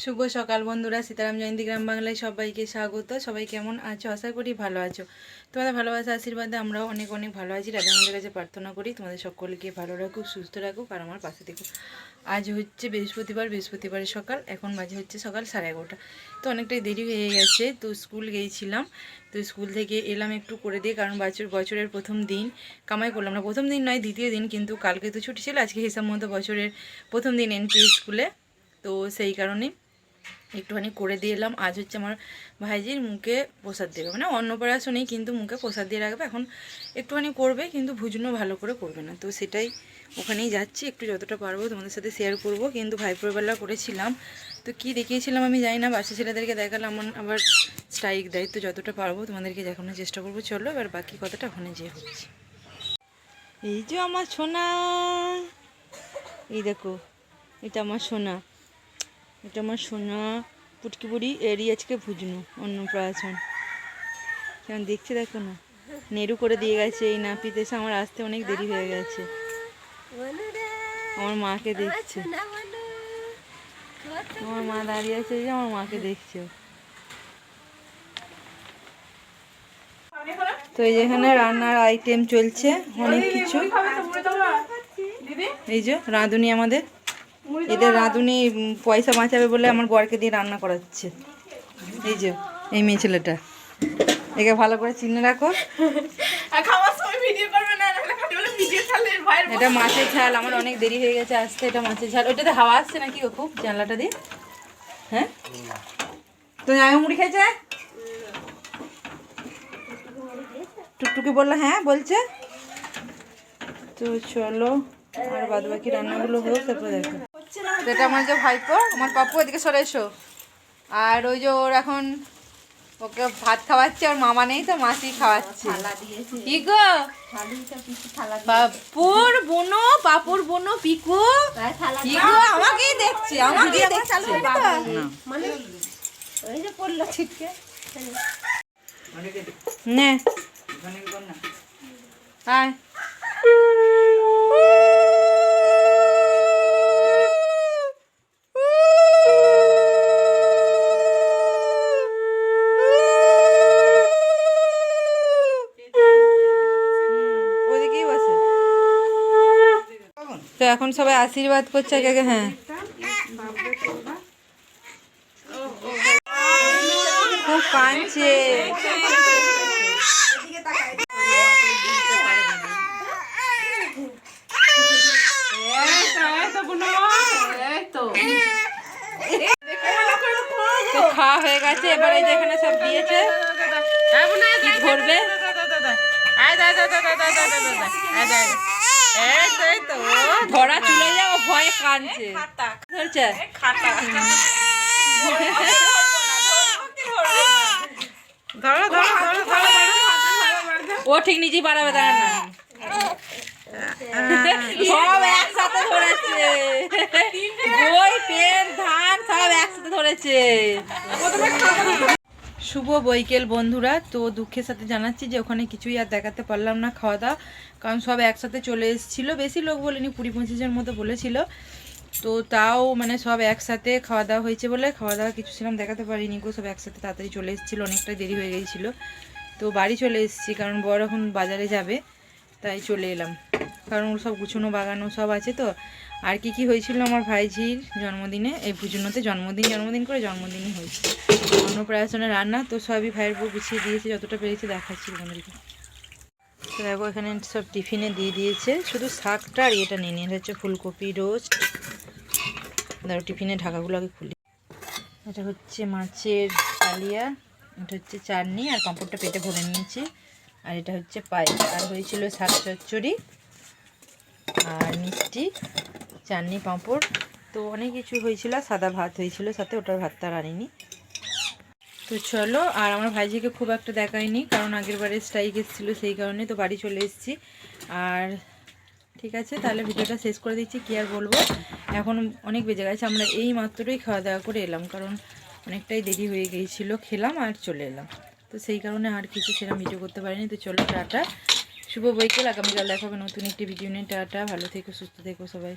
শুভ সকাল বন্ধুরা, সীতারাম জয়ন্তী গ্রাম বাংলায় সবাইকে স্বাগত। সবাই কেমন আছো? আশা করি ভালো আছো। তোমাদের ভালোবাসা আশীর্বাদে আমরাও অনেক অনেক ভালো আছি। রাধামন্দির কাছে প্রার্থনা করি তোমাদের সকলকে ভালো রাখুক, সুস্থ রাখুক আর আমার পাশে থেকো। আজ হচ্ছে বৃহস্পতিবারের সকাল, এখন বাজে হচ্ছে সকাল 11:30। তো অনেকটাই দেরি হয়ে গেছে। তো স্কুল গিয়েছিলাম, তো স্কুল থেকে এলাম একটু করে দিয়ে, কারণ বছরের প্রথম দিন কামাই করলাম না। প্রথম দিন নয়, দ্বিতীয় দিন, কিন্তু কালকে তো ছুটি ছিল, আজকে হিসাব মতো বছরের প্রথম দিন এন্ট্রি স্কুলে। তো সেই কারণে একটুখানি করে দিয়ে এলাম। আজ হচ্ছে আমার ভাইজির মুখে প্রসাদ দেবে, মানে অন্নপ্রাশনেই কিন্তু মুখে প্রসাদ দিয়ে রাখবে। এখন একটুখানি করবে, কিন্তু ভুজনও ভালো করে করবে না। তো সেটাই ওখানেই যাচ্ছি, একটু যতটা পারবো তোমাদের সাথে শেয়ার করব। কিন্তু ভাইপোরবেলা করেছিলাম, তো কি দেখিয়েছিলাম আমি জানি না, বাচ্চা ছেলেদেরকে দেখালাম আবার স্ট্রাইক দেয়। তো যতটা পারবো তোমাদেরকে দেখানোর চেষ্টা করবো। চলো এবার বাকি কথাটা ওখানে যেয়ে হচ্ছে। এই যে আমার সোনা, এই দেখো, এটা আমার সোনা, এটা আমার সোনা পুটকি বুড়ি। এরই আজকে ভুজনু, অন্নপ্রাশন। কেমন দেখছে দেখো না, নেড়ু করে দিয়ে গেছে। এই নাপিতে এসে আমার আসতে অনেক দেরি হয়ে গেছে। আমার মাকে দেখছে, আমার মা দাঁড়িয়ে আছে, যে আমার মাকে দেখছে। তো এই যেখানে রান্নার আইটেম চলছে অনেক কিছু। এই যে রাঁধুনি আমাদের, এদের রাঁধুনি পয়সা বাঁচাবে বলে আমার বরকে দিয়ে রান্না করাচ্ছে। এই যে এই মেয়ে ছেলেটা, একে ভালো করে চিনে রাখো। এটা মাছের ঝাল, আমার অনেক দেরি হয়ে গেছে আসতে। এটা মাছের ঝাল। ওইটাতে হাওয়া আসছে নাকি ও খুব, জানলাটা দিয়ে? হ্যাঁ, তো আমি মুড়ি খেয়েছে? টুকটুকি বললো হ্যাঁ বলছে। তো চলো আর বাদ বাকি রান্নাগুলো হোক, তারপর দেখো। এটা আমার যে ভাইপো, আমার পাপ্পু, এদিকে সরে এসো। আর ওই যে ওর এখন ওকে ভাত খাওয়াচ্ছে, ওর মামা নেই তো মাসি খাওয়াচ্ছে। কি গো পাপুর বোনো পিকু, কি গো আমাকেই দেখছে, আমাকেই দেখছে। নে আয়। তো এখন সবাই আশীর্বাদ করছে আগে। হ্যাঁ, খুব কাঁদছে। তো খাওয়া হয়ে গেছে, এবার এই যেখানে সব দিয়েছে ধরবে। ধরা চলে যাও, ভয়ে কাঁদছে। ধরছে ও ঠিক নিজেই বাড়াবে, দাঁড়া না। সব একসাথে ধরেছে, বই পেন ধান সব একসাথে ধরেছে। শুভ বৈকেল বন্ধুরা। তো দুঃখের সাথে জানাচ্ছি যে ওখানে কিছুই আর দেখাতে পারলাম না খাওয়া দাওয়া, কারণ সব একসাথে চলে এসেছিলো। বেশি লোক বলেনি, 20-25 মতো বলেছিল। তো তাও মানে সব একসাথে খাওয়া দাওয়া হয়েছে বলে খাওয়া দাওয়া কিছু ছিলাম দেখাতে পারিনি গো। সব একসাথে তাড়াতাড়ি চলে এসেছিলো, অনেকটাই দেরি হয়ে গিয়েছিলো। তো বাড়ি চলে এসেছি, কারণ বর এখন বাজারে যাবে, তাই চলে এলাম। কারণ সব গুছানো বাগানো সব আছে। তো আর কি হয়েছিল আমার ভাইঝির জন্মদিনে, এই ভুজনতে জন্মদিন করে জন্মদিনই হয়েছে, অন্নপ্রাশনের রান্না। তো সবই ভাইয়ের বউ গুছিয়ে দিয়েছে, যতটা পেরেছে দেখাচ্ছি তোমাদেরকে। তো দেখো এখানে সব টিফিনে দিয়ে দিয়েছে, শুধু শাকটা আর এটা নিয়ে নিয়ে হচ্ছে ফুলকপি রোস্ট। ধরো টিফিনে ঢাকাগুলো আগে খুলি। এটা হচ্ছে মাছের কালিয়া, এটা হচ্ছে চাটনি, আর পাঁপড়টা পেটে ভরে নিয়েছি। আর এটা হচ্ছে পায়েস, আর হয়েছিল শাক চচ্চড়ি আর মিষ্টি, চাটনি, পাঁপড়। তো অনেক কিছু হয়েছিল, সাদা ভাত হয়েছিল সাথে, ওটার ভাতটা আর আনিনি। তো চলো, আর আমার ভাইজিকে খুব একটা দেখায়নি, কারণ আগের বারে স্ট্রাইক এসেছিলো, সেই কারণে। তো বাড়ি চলে এসেছি। আর ঠিক আছে, তাহলে ভিডিওটা শেষ করে দিচ্ছি, কি আর বলবো। এখন অনেক বেজে গেছে, আমরা এই মাত্রই খাওয়া দাওয়া করে এলাম, কারণ অনেকটাই দেরি হয়ে গিয়েছিলো। খেলাম আর চলে এলাম, তো সেই কারণে আর কিছু সেরকম ভিডিও করতে পারিনি। তো চলো টাটা, শুভ বৈকাল। আগামীকাল দেখাবে নতুন একটি ভিডিও নিয়ে। টাটা, ভালো থেকো, সুস্থ থেকো সবাই।